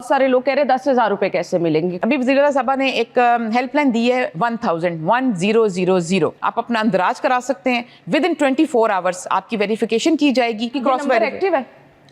सारे लोग कह रहे 10,000 रुपए कैसे मिलेंगे। अभी वज़ीर साहबा ने एक हेल्पलाइन दी है 1000 आप अपना अंदराज करा सकते हैं। विद इन 24 आवर्स आपकी वेरिफिकेशन की जाएगी कि क्रॉस एक्टिव है।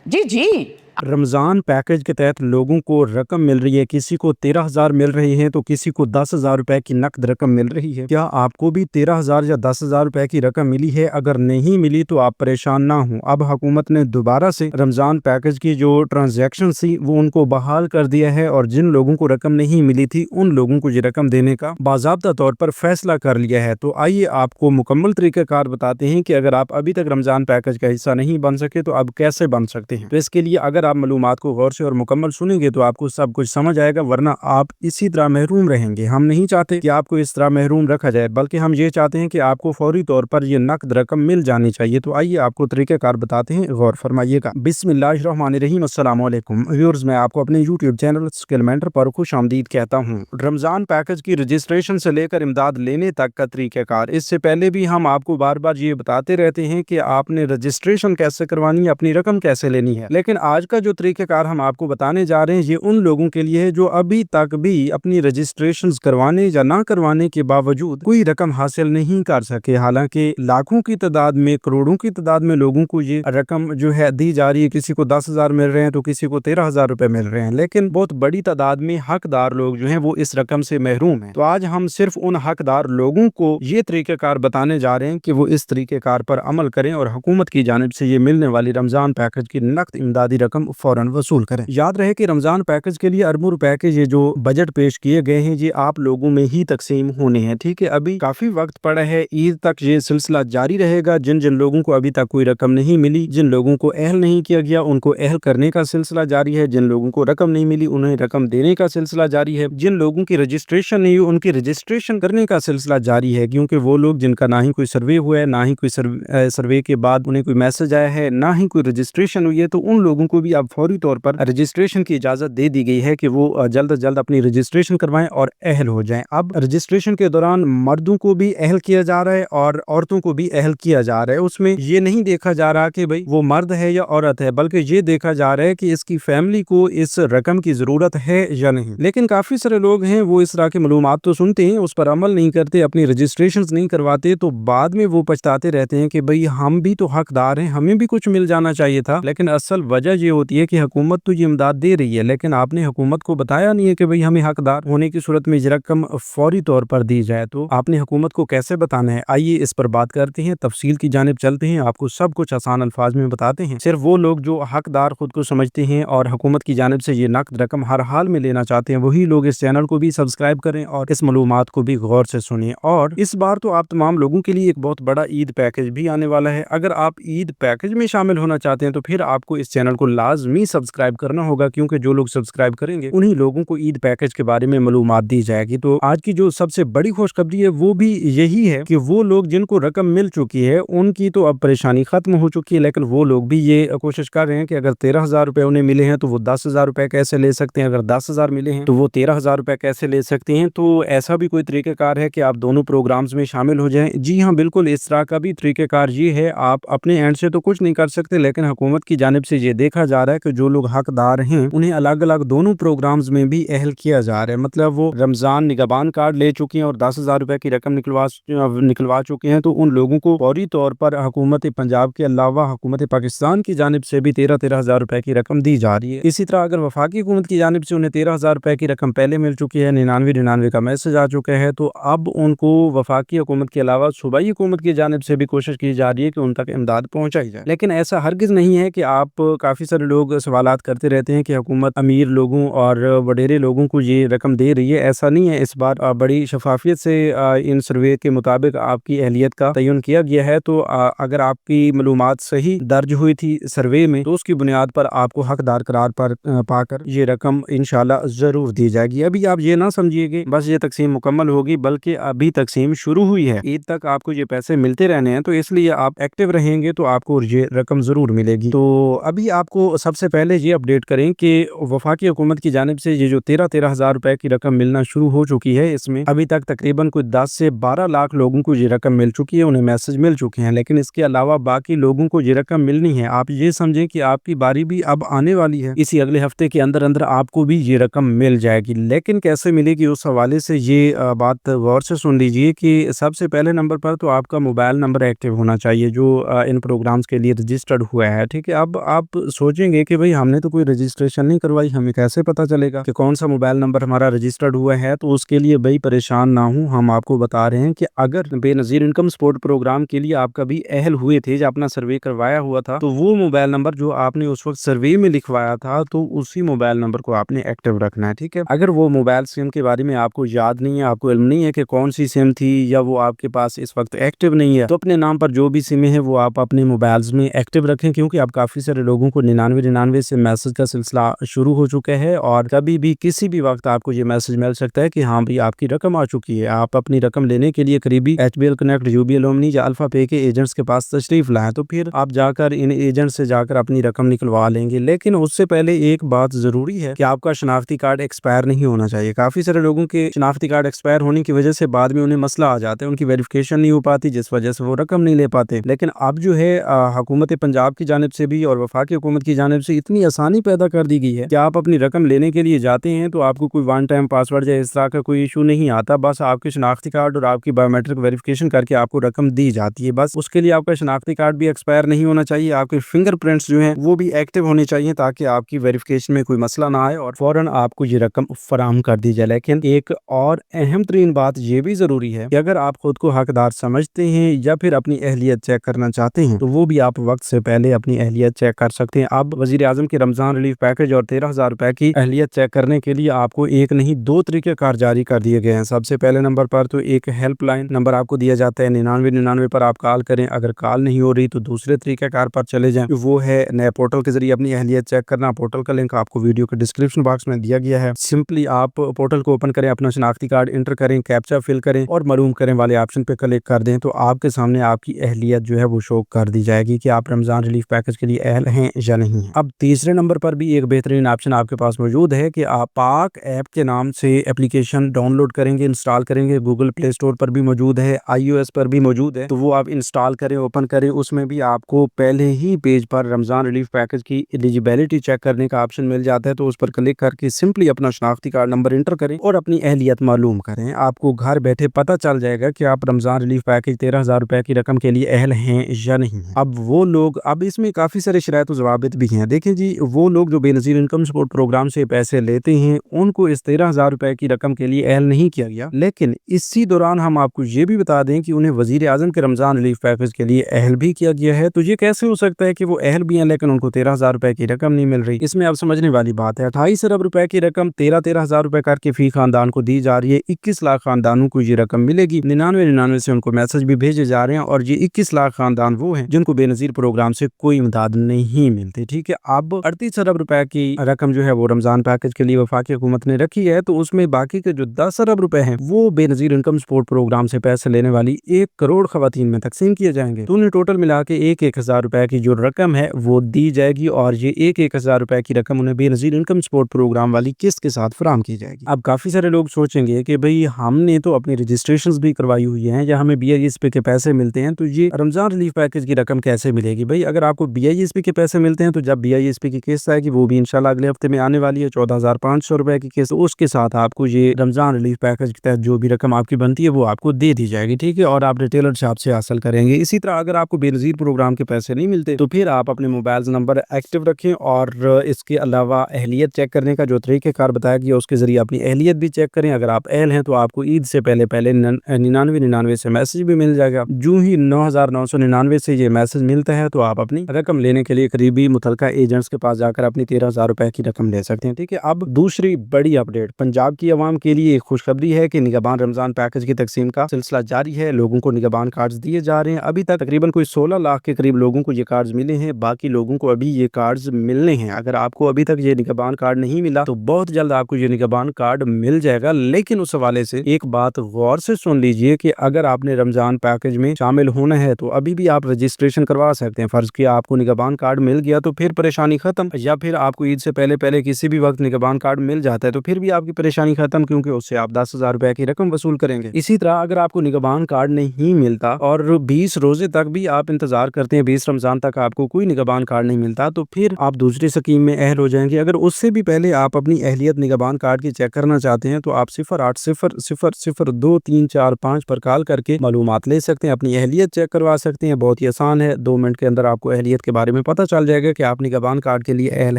जी जी। रमज़ान पैकेज के तहत लोगों को रकम मिल रही है, किसी को 13,000 मिल रही है तो किसी को 10,000 रुपए की नकद रकम मिल रही है। क्या आपको भी 13,000 या 10,000 रुपए की रकम मिली है? अगर नहीं मिली तो आप परेशान ना हो। अब हुकूमत ने दोबारा से रमज़ान पैकेज की जो ट्रांजैक्शन थी वो उनको बहाल कर दिया है और जिन लोगों को रकम नहीं मिली थी उन लोगों को ये रकम देने का बाज़ाब्ता तौर पर फैसला कर लिया है। तो आइए आपको मुकम्मल तरीक़ाकार बताते हैं कि अगर आप अभी तक रमज़ान पैकेज का हिस्सा नहीं बन सके तो अब कैसे बन सकते हैं। तो इसके लिए अगर आप मालूमात को गौर से और मुकम्मल सुनेंगे तो आपको सब कुछ समझ आएगा, वरना आप इसी तरह महरूम रहेंगे। हम नहीं चाहते कि आपको इस तरह महरूम रखा जाए, बल्कि हम ये चाहते हैं कि आपको फौरी तौर पर ये नकद रकम मिल जानी चाहिए। तो आइए आपको तरीक़ाकार बताते हैं, गौर फरमाइएगा। बिस्मिल्लाहिर्रहमानिर्रहीम, अस्सलाम वालेकुम व्यूअर्स, मैं आपको अपने यूट्यूब चैनल स्किल मेंटर पर खुश आमदीद कहता हूँ। रमज़ान पैकेज की रजिस्ट्रेशन से लेकर इमदाद लेने तक का तरीक़ाकार, इससे पहले भी हम आपको बार बार ये बताते रहते हैं कि आपने रजिस्ट्रेशन कैसे करवानी है, अपनी रकम कैसे लेनी है। लेकिन आज का जो तरीक़ाकार हम आपको बताने जा रहे हैं ये उन लोगों के लिए है जो अभी तक भी अपनी रजिस्ट्रेशंस करवाने या ना करवाने के बावजूद कोई रकम हासिल नहीं कर सके। हालांकि लाखों की तादाद में, करोड़ों की तादाद में लोगों को ये रकम जो है दी जा रही है। किसी को 10,000 मिल रहे हैं तो किसी को 13,000 रुपए मिल रहे हैं, लेकिन बहुत बड़ी तादाद में हकदार लोग जो हैं वो इस रकम से महरूम हैं। तो आज हम सिर्फ उन हकदार लोगों को ये तरीक़ाकार बताने जा रहे हैं कि वो इस तरीक़ेकार पर अमल करें और हुकूमत की जानिब से ये मिलने वाली रमज़ान पैकेज की नकद इमदादी रकम फौरन वसूल करें। याद रहे कि रमज़ान पैकेज के लिए अरबों रुपए के ये जो बजट पेश किए गए हैं ये आप लोगों में ही तकसीम होने हैं। ठीक है, अभी काफी वक्त पड़ा है, ईद तक ये सिलसिला जारी रहेगा। जिन जिन लोगों को अभी तक कोई रकम नहीं मिली, जिन लोगों को अहल नहीं किया गया उनको अहल करने का सिलसिला जारी है। जिन लोगों को रकम नहीं मिली उन्हें रकम देने का सिलसिला जारी है। जिन लोगों की रजिस्ट्रेशन नहीं हुई उनकी रजिस्ट्रेशन करने का सिलसिला जारी है, क्योंकि वो लोग जिनका ना ही कोई सर्वे हुआ है, ना ही कोई सर्वे के बाद उन्हें कोई मैसेज आया है, ना ही कोई रजिस्ट्रेशन हुई है, तो उन लोगों को भी अब फौरी तौर पर रजिस्ट्रेशन की इजाजत दे दी गई है कि वो जल्द से जल्द अपनी रजिस्ट्रेशन करवाएं और अहल हो जाएं। अब रजिस्ट्रेशन के दौरान मर्दों को भी अहल किया जा रहा है और औरतों को भी अहल किया जा रहा है। उसमें ये नहीं देखा जा रहा कि भाई वो मर्द है या औरत है, बल्कि ये देखा जा रहा है कि इसकी फैमिली को इस रकम की जरूरत है या नहीं। लेकिन काफी सारे लोग हैं वो इस तरह की मालूमात तो सुनते हैं, उस पर अमल नहीं करते, अपनी रजिस्ट्रेशन नहीं करवाते, तो बाद में वो पछताते रहते हैं कि भाई हम भी तो हकदार हैं, हमें भी कुछ मिल जाना चाहिए था। लेकिन असल वजह ये होती है कि हुकूमत तो ये इमदाद दे रही है, लेकिन आपने हुकूमत को बताया नहीं है कि भाई हमें हकदार होने की सूरत में ये रकम फौरी तौर पर दी जाए। तो आपने हुकूमत को कैसे बताना है, आइए इस पर बात करते हैं, तफसील की जानिब चलते हैं, आपको सब कुछ आसान अल्फाज में बताते हैं। सिर्फ वो लोग जो हकदार खुद को समझते हैं और हुकूमत की जानिब से ये नकद रकम हर हाल में लेना चाहते हैं वही लोग इस चैनल को भी सब्सक्राइब करें और इस मालूमात को भी गौर से सुनिए। और इस बार तो आप तमाम लोगों के लिए एक बहुत बड़ा ईद पैकेज भी आने वाला है। अगर आप ईद पैकेज में शामिल होना चाहते हैं तो फिर आपको इस चैनल को लाजमी सब्सक्राइब करना होगा, क्योंकि जो लोग सब्सक्राइब करेंगे उन्हीं लोगों को ईद पैकेज के बारे में मालूमात दी जाएगी। तो आज की जो सबसे बड़ी खुशखबरी है वो भी यही है कि वो लोग जिनको रकम मिल चुकी है उनकी तो अब परेशानी खत्म हो चुकी है, लेकिन वो लोग भी ये कोशिश कर रहे हैं कि अगर 13,000 रुपए उन्हें मिले हैं तो वो 10,000 रुपए कैसे ले सकते हैं, अगर 10,000 मिले हैं तो वो 13,000 रुपए कैसे ले सकते हैं। तो ऐसा भी कोई तरीक़ेकार है कि आप दोनों प्रोग्राम्स में शामिल हो जाएं? जी हाँ, बिल्कुल इस तरह का भी तरीक़ेकार ये है। आप अपने एंड से तो कुछ नहीं कर सकते, लेकिन हुकूमत की जानिब से ये देखा जा रहा है कि जो लोग हकदार हैं उन्हें अलग अलग दोनों प्रोग्राम्स में भी अहल किया जा रहा है। मतलब वो रमजान निगहबान कार्ड ले चुके हैं और 10,000 रुपए की रकम निकलवा चुके हैं, तो उन लोगों को फौरी तौर पर हुकूमत पंजाब के अलावा हुकूमत पाकिस्तान की जानिब से भी 13,000 रुपए की रकम दी जा रही है। इसी तरह अगर वफाकी हुकूमत की जानिब से उन्हें 13,000 रुपए की रकम पहले मिल चुकी है, 99 का मैसेज आ चुका है, तो अब उनको वफाकी हुकूमत के अलावा सूबाई हुकूमत की जानिब से भी कोशिश की जा रही है कि उन तक इमदाद पहुंचाई जाए। लेकिन ऐसा हरगिज नहीं है कि आप काफी सारे लोग सवालात करते रहते हैं कि हुकूमत अमीर लोगों और वडेरे लोगों को ये रकम दे रही है, ऐसा नहीं है। इस बार बड़ी शफाफियत से इन सर्वे के मुताबिक आपकी अहलियत का तयन किया गया है। तो अगर आपकी मालूमात सही दर्ज हुई थी सर्वे में तो उसकी बुनियाद पर आपको हकदार करार पर पाकर ये रकम इंशाल्लाह जरूर दी जाएगी। अभी आप ये ना समझिए बस ये तकसीम मुकम्मल होगी, बल्कि अभी तकसीम शुरू हुई है। ईद तक आपको ये पैसे मिलते रहने हैं, तो इसलिए आप एक्टिव रहेंगे तो आपको ये रकम जरूर मिलेगी। तो अभी आपको तो सबसे पहले ये अपडेट करें कि वफाकी हुकूमत की जानिब से ये जो 13,000 रुपए की रकम मिलना शुरू हो चुकी है, इसमें अभी तक तकरीबन कोई 10 से 12 लाख लोगों को ये रकम मिल चुकी है, उन्हें मैसेज मिल चुके हैं। लेकिन इसके अलावा बाकी लोगों को ये रकम मिलनी है। आप ये समझें कि आपकी बारी भी अब आने वाली है, इसी अगले हफ्ते के अंदर अंदर आपको भी ये रकम मिल जाएगी। लेकिन कैसे मिलेगी, उस हवाले से ये बात गौर से सुन लीजिए कि सबसे पहले नंबर पर तो आपका मोबाइल नंबर एक्टिव होना चाहिए जो इन प्रोग्राम्स के लिए रजिस्टर्ड हुआ है। ठीक है, अब आप सोचेंगे कि भाई हमने तो कोई रजिस्ट्रेशन नहीं करवाई, हमें कैसे पता चलेगा कि कौन सा मोबाइल नंबर हमारा रजिस्टर्ड हुआ है। तो उसके लिए भाई परेशान ना हो, हम आपको बता रहे हैं कि अगर बेनज़ीर इनकम सपोर्ट प्रोग्राम के लिए आपका भी अहल हुए थे, जो अपना सर्वे करवाया हुआ था, तो वो मोबाइल नंबर जो आपने उस वक्त सर्वे में लिखवाया था, तो उसी मोबाइल नंबर को आपने एक्टिव रखना है। ठीक है, अगर वो मोबाइल सिम के बारे में आपको याद नहीं है, आपको इल्म नहीं है कि कौन सी सिम थी या वो आपके पास इस वक्त एक्टिव नहीं है, तो अपने नाम पर जो भी सिम है वो आप अपने मोबाइल्स में एक्टिव रखें, क्योंकि अब काफ़ी सारे लोगों को 99 से मैसेज का सिलसिला शुरू हो चुका है और कभी भी किसी भी वक्त आपको ये मैसेज मिल सकता है कि हाँ भाई आपकी रकम आ चुकी है। आप अपनी रकम लेने के लिए करीबी HBL कनेक्ट, UBL ओमनी या अल्फा पे के एजेंट्स के पास तशरीफ लाएं, तो फिर आप जाकर इन एजेंट से जाकर अपनी रकम निकलवा लेंगे। लेकिन उससे पहले एक बात ज़रूरी है कि आपका शनाख्ती कार्ड एक्सपायर नहीं होना चाहिए। काफ़ी सारे लोगों के शनाख्ती कार्ड एक्सपायर होने की वजह से बाद में उन्हें मसला आ जाता है, उनकी वेरिफिकेशन नहीं हो पाती, जिस वजह से वो रकम नहीं ले पाते। लेकिन अब जो है हुकूमत पंजाब की जानिब से भी और वफाकी हुकूमत की जानिब से इतनी आसानी पैदा कर दी गई है कि आप अपनी रकम लेने के लिए जाते हैं तो आपको कोई वन टाइम पासवर्ड या इस तरह का कोई इशू नहीं आता। बस आपके शनाख्ती कार्ड और आपकी बायोमेट्रिक वेरिफिकेशन करके आपको रकम दी जाती है। बस उसके लिए आपका शनाख्ती कार्ड भी एक्सपायर नहीं होना चाहिए, आपके फिंगरप्रिंट्स जो हैं वो भी एक्टिव होने चाहिए, ताकि आपकी वेरिफिकेशन में कोई मसला ना आए और फौरन आपको ये रकम फराहम कर दी जाए। लेकिन एक और अहम तरीन बात ये भी ज़रूरी है कि अगर आप खुद को हकदार समझते हैं या फिर अपनी अहलियत चेक करना चाहते हैं, तो वो भी आप वक्त से पहले अपनी अहलियत चेक कर सकते हैं। अब वज़ीर आज़म के रमज़ान रिलीफ पैकेज और 13,000 रुपए की अहलियत चेक करने के लिए आपको एक नहीं 2 तरीके कार जारी कर दिए गए हैं। सबसे पहले नंबर पर तो एक हेल्पलाइन नंबर आपको दिया जाता है, 9999 पर आप कॉल करें। अगर कॉल नहीं हो रही तो दूसरे तरीके कार पर चले जाएं, वो है नए पोर्टल के जरिए अपनी अहलियत चेक करना। पोर्टल का लिंक आपको वीडियो के डिस्क्रिप्शन बॉक्स में दिया गया है। सिंपली आप पोर्टल को ओपन करें, अपना शनाख्ती कार्ड इंटर करें, कैप्चा फिल करें और मरूम करें वाले ऑप्शन पे क्लिक कर दें, तो आपके सामने आपकी अहलियत जो है वो शो कर दी जाएगी कि आप रमजान रिलीफ पैकेज के लिए अहल हैं या नहीं। अब तीसरे नंबर पर भी एक बेहतरीन ऑप्शन आपके पास मौजूद है कि आप पाक ऐप के नाम से एप्लीकेशन डाउनलोड करेंगे, इंस्टॉल करेंगे। गूगल प्ले स्टोर पर भी मौजूद है, iOS पर भी मौजूद है, तो वो आप इंस्टॉल करें, ओपन करें। उसमें भी आपको पहले ही पेज पर रमजान रिलीफ पैकेज की एलिजिबिलिटी चेक करने का ऑप्शन मिल जाता है, तो उस पर क्लिक करके सिंपली अपना शनाख्ती कार्ड नंबर इंटर करें और अपनी अहलियत मालूम करें। आपको घर बैठे पता चल जाएगा कि आप रमजान रिलीफ पैकेज 13,000 रुपए की रकम के लिए अहल हैं या नहीं। अब वो लोग, अब इसमें काफ़ी सारे शराइत व ज़वाबित भी हैं। देखें जी, वो लोग जो बेनज़ीर इनकम सपोर्ट प्रोग्राम से पैसे लेते हैं उनको इस 13,000 रुपए की रकम के लिए अहल नहीं किया गया। लेकिन इसी दौरान हम आपको ये भी बता दें कि उन्हें वज़ीर आज़म के रमजान रिलीफ पैकेज के लिए अहल भी किया गया है। तो ये कैसे हो सकता है कि वो अहल भी हैं लेकिन उनको 13,000 रुपए की रकम नहीं मिल रही? इसमें आप समझने वाली बात है, 28 अरब रुपए की रकम 13,000 रुपए करके फी खानदान को दी जा रही है। 21 लाख खानदानों को ये रकम मिलेगी। 99 से उनको मैसेज भी भेजे जा रहे हैं और ये 21 लाख खानदान वो हैं जिनको बेनज़ीर प्रोग्राम से कोई इमदाद नहीं मिलती। ठीक है, अब 38 अरब रुपए की रकम जो है वो रमजान पैकेज के लिए वफाकी हुकूमत ने रखी है, तो उसमें बाकी के जो 10 अरब रुपए हैं वो बेनज़ीर इनकम सपोर्ट प्रोग्राम से पैसे लेने वाली 1 करोड़ खवातीन में तकसीम किए जाएंगे। तो उन्हें टोटल मिला के 1-1 हज़ार रुपए की जो रकम है वो दी जाएगी और ये 1-1 हज़ार रुपए की रकम उन्हें बेनज़ीर इनकम सपोर्ट प्रोग्राम वाली किस्त के साथ फराहम की जाएगी। अब काफी सारे लोग सोचेंगे कि भाई हमने तो अपनी रजिस्ट्रेशंस भी करवाई हुई हैं या हमें BISP के पैसे मिलते हैं, तो ये रमजान रिलीफ पैकेज की रकम कैसे मिलेगी? भाई अगर आपको BISP के पैसे मिलते हैं तो जब BISP की किस्त आएगी, वो भी इंशाल्लाह अगले हफ्ते में आने वाली है, 14,500 रुपए की किस्त, उसके साथ आपको ये रमजान रिलीफ पैकेज के तहत जो भी रकम आपकी बनती है वो आपको दे दी जाएगी। ठीक है, और आप रिटेलर शॉप से हासिल करेंगे। इसी तरह अगर आपको बेनज़ीर प्रोग्राम के पैसे नहीं मिलते तो फिर आप अपने मोबाइल नंबर एक्टिव रखें और इसके अलावा अहलियत चेक करने का जो तरीक़ेकार बताया गया उसके जरिए अपनी अहलियत भी चेक करें। अगर आप अहल हैं तो आपको ईद से पहले 99 से मैसेज भी मिल जाएगा। जो ही 9,999 से ये मैसेज मिलता है तो आप अपनी रकम लेने के लिए करीबी मुतलका एजेंट्स के पास जाकर अपनी 13,000 रुपए की रकम ले सकते हैं। ठीक है, अब दूसरी बड़ी अपडेट पंजाब की आवाम के लिए एक खुशखबरी है कि निगहबान रमजान पैकेज की तकसीम का सिलसिला जारी है। लोगों को निगहबान कार्ड्स दिए जा रहे हैं। अभी तक तकरीबन कोई 16 लाख के करीब लोगों को ये कार्ड्स मिले हैं, बाकी लोगों को अभी ये कार्ड्स मिलने हैं। अगर आपको अभी तक ये निगहबान कार्ड नहीं मिला तो बहुत जल्द आपको ये निगहबान कार्ड मिल जाएगा। लेकिन उस हवाले से एक बात गौर से सुन लीजिए कि अगर आपने रमजान पैकेज में शामिल होना है तो अभी भी आप रजिस्ट्रेशन करवा सकते हैं। फर्ज किया आपको निगहबान कार्ड मिल गया तो फिर परेशानी खत्म, या फिर आपको ईद से पहले पहले किसी भी वक्त निगहबान कार्ड मिल जाता है तो फिर भी आपकी परेशानी खत्म, क्योंकि उससे आप 10,000 रुपए की रकम वसूल करेंगे। इसी तरह अगर आपको निगहबान कार्ड नहीं मिलता और 20 रोजे तक भी आप इंतजार करते हैं, 20 रमजान तक आपको कोई निगहबान कार्ड नहीं मिलता, तो फिर आप दूसरी स्कीम में अहल हो जाएंगे। अगर उससे भी पहले आप अपनी अहलियत निगहबान कार्ड की चेक करना चाहते हैं तो आप 08000234 पर कॉल करके मालूमात ले सकते हैं, अपनी अहलियत चेक करवा सकते हैं। बहुत ही आसान है, 2 मिनट के अंदर आपको अहलियत के बारे में पता चल जाएगा कि आप निगहबान कार्ड के लिए अहल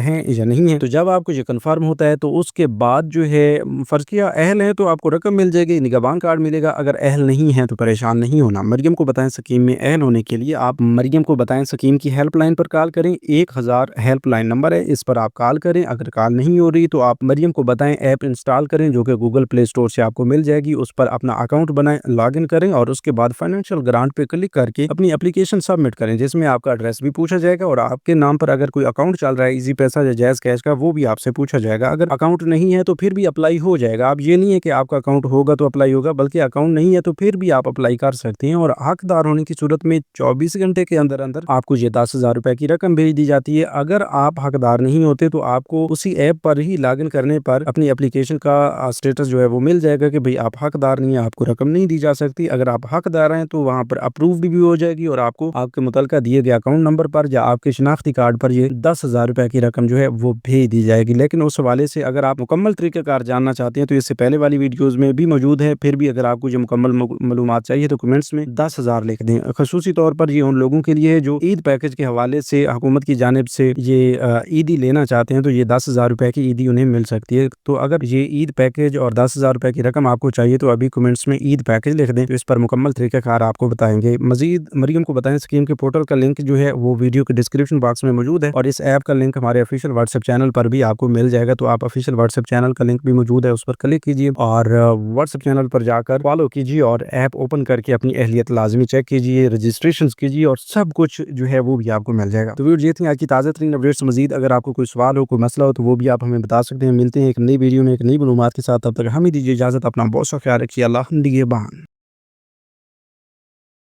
हैं या नहीं है। तो जब आपको ये कन्फर्म होता है तो उसके बाद जो है फर्ज किया अहल है तो आपको रकम मिल जाएगी, निगहबान कार्ड मिलेगा। अगर अहल नहीं है तो परेशान नहीं होना। मरियम को बताएं स्कीम में अहल होने के लिए आप मरियम को बताएं स्कीम की हेल्पलाइन पर कॉल करें। 1000 हेल्पलाइन नंबर है, इस पर आप कॉल करें। अगर कॉल नहीं हो रही तो आप मरियम को बताएं ऐप इंस्टॉल करें जो कि गूगल प्ले स्टोर से आपको मिल जाएगी। उस पर अपना अकाउंट बनाएं, लॉगिन करें और उसके बाद फाइनेंशियल ग्रांट पे क्लिक करके अपनी एप्लीकेशन सबमिट करें, जिसमें आपका एड्रेस भी पूछा जाएगा और आपके नाम पर अगर कोई अकाउंट चल रहा है इजी पैसा या जैज़ कैश का, वो भी आपसे पूछा जाएगा। अगर अकाउंट नहीं है तो फिर भी अप्लाई हो जाएगा। आप ये नहीं है कि आपका अकाउंट होगा तो अप्लाई होगा, बल्कि अकाउंट नहीं है तो फिर भी आप अप्लाई कर सकते हैं। और हकदार होने की सूरत में 24 घंटे के अंदर अंदर आपको ये 10,000 रुपए की रकम भेज दी जाती है। अगर आप हकदार नहीं होते तो आपको उसी ऐप पर ही लॉगिन करने पर अपनी एप्लीकेशन का स्टेटस जो है वो मिल जाएगा कि भाई आप हकदार नहीं है, आपको रकम नहीं दी जा सकती। अगर आप हकदार हैं तो वहां पर अप्रूव्ड भी हो जाएगी और आपको आपके मुतलका दिए गए अकाउंट नंबर पर या आपके शनाख्ती कार्ड पर ये 10,000 रुपए की रकम जो है वो भेज दी जाएगी। लेकिन उस हवाले से अगर आप मुकम्मल तरीक़ाकार जानना चाहते हैं तो इससे पहले वाली वीडियोज़ में भी मौजूद है। फिर भी अगर आपको ये मुकम्मल मालूमात चाहिए तो कमेंट्स में 10,000 लिख दें। खसूसी तौर पर ये उन लोगों के लिए है जो ईद पैकेज के हवाले से हुकूमत की जानिब से ये ईदी लेना चाहते हैं, तो ये 10,000 रुपए की ईदी उन्हें मिल सकती है। तो अगर ये ईद पैकेज और 10,000 रुपए की रकम आपको चाहिए तो अभी कमेंट्स में ईद पैकेज लिख दें, तो इस पर मुकम्मल तरीक़ाकार आपको बताएंगे। मजीद मरियम को बताएं स्कीम के पोर्टल का लिंक जो है वो वीडियो के डिस्क्रिप्शन बॉक्स में मौजूद है और इस ऐप का लिंक हमारे ऑफिशियल व्हाट्सएप चैनल पर भी आपको मिल जाएगा। तो आप ऑफिशियल व्हाट्सएप चैनल का लिंक भी मौजूद है, उस पर क्लिक कीजिए और व्हाट्सएप चैनल पर जाकर फॉलो कीजिए और ऐप ओपन करके अपनी अहलियत लाजमी चेक कीजिए, रजिस्ट्रेशन कीजिए और सब कुछ जो है वो भी आपको मिल जाएगा। तो वीडियो ये थी आज की ताज़ा तरीन अपडेट्स। मजीद अगर आपको कोई सवाल हो, कोई मसला हो तो वो भी आप हमें बता सकते हैं। मिलते हैं एक नई वीडियो में एक नई मालूमात के साथ, तब तक हमें दीजिए इजाज़त। अपना बहुत सा ख्याल रखिए। अल्लाह निगहबान।